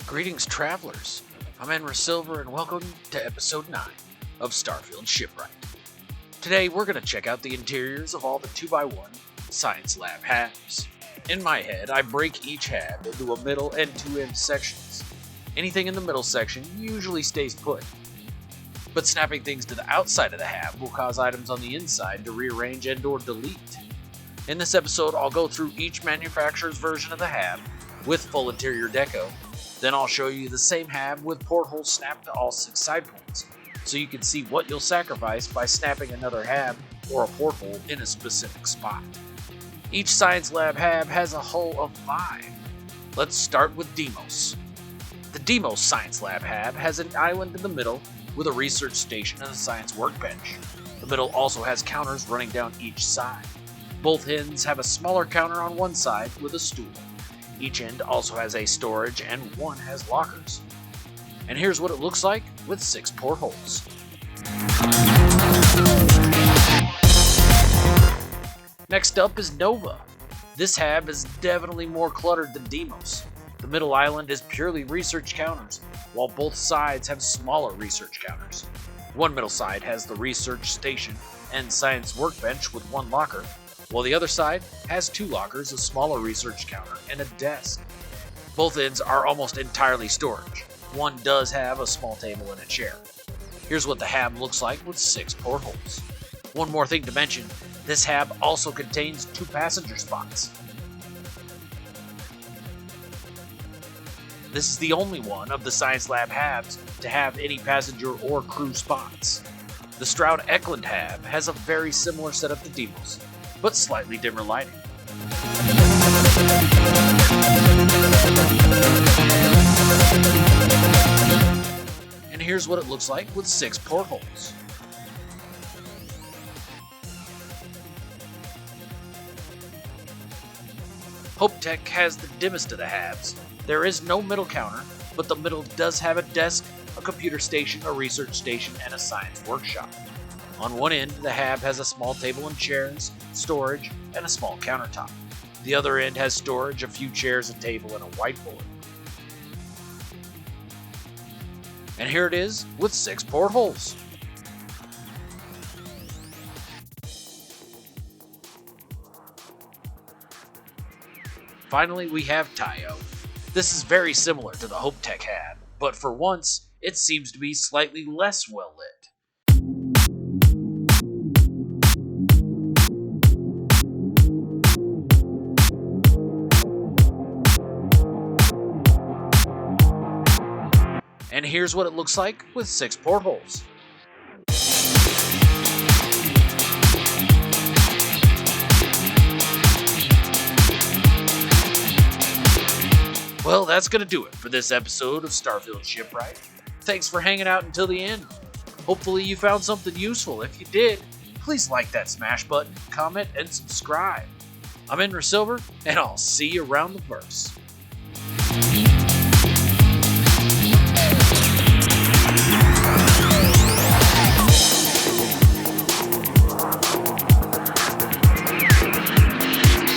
Greetings, travelers. I'm Enra Silver, and welcome to episode 9 of Starfield Shipwright. Today, we're going to check out the interiors of all the 2x1 Science Lab halves. In my head, I break each hab into a middle and two end sections. Anything in the middle section usually stays put, but snapping things to the outside of the hab will cause items on the inside to rearrange and or delete. In this episode, I'll go through each manufacturer's version of the hab with full interior deco. Then I'll show you the same hab with portholes snapped to all 6 side points, so you can see what you'll sacrifice by snapping another hab or a porthole in a specific spot. Each Science Lab hab has a hull of 5. Let's start with Deimos. The Deimos Science Lab hab has an island in the middle with a research station and a science workbench. The middle also has counters running down each side. Both ends have a smaller counter on one side with a stool. Each end also has a storage and one has lockers. And here's what it looks like with 6 portholes. Next up is Nova. This hab is definitely more cluttered than Deimos. The middle island is purely research counters, while both sides have smaller research counters. One middle side has the research station and science workbench with 1 locker, while the other side has 2 lockers, a smaller research counter, and a desk. Both ends are almost entirely storage. One does have a small table and a chair. Here's what the hab looks like with 6 portholes. One more thing to mention, this hab also contains 2 passenger spots. This is the only one of the Science Lab habs to have any passenger or crew spots. The Stroud Eklund hab has a very similar setup to Deimos, but slightly dimmer lighting. And here's what it looks like with 6 portholes. Hope Tech has the dimmest of the habs. There is no middle counter, but the middle does have a desk, a computer station, a research station, and a science workshop. On one end, the hab has a small table and chairs, storage, and a small countertop. The other end has storage, a few chairs, a table, and a whiteboard. And here it is with 6 portholes. Finally, we have Tayo. This is very similar to the Hope Tech hab, but for once, it seems to be slightly less well lit. And here's what it looks like with 6 portholes. Well, that's going to do it for this episode of Starfield Shipwright. Thanks for hanging out until the end. Hopefully you found something useful. If you did, please like that smash button, comment, and subscribe. I'm Enra Silver, and I'll see you around the verse.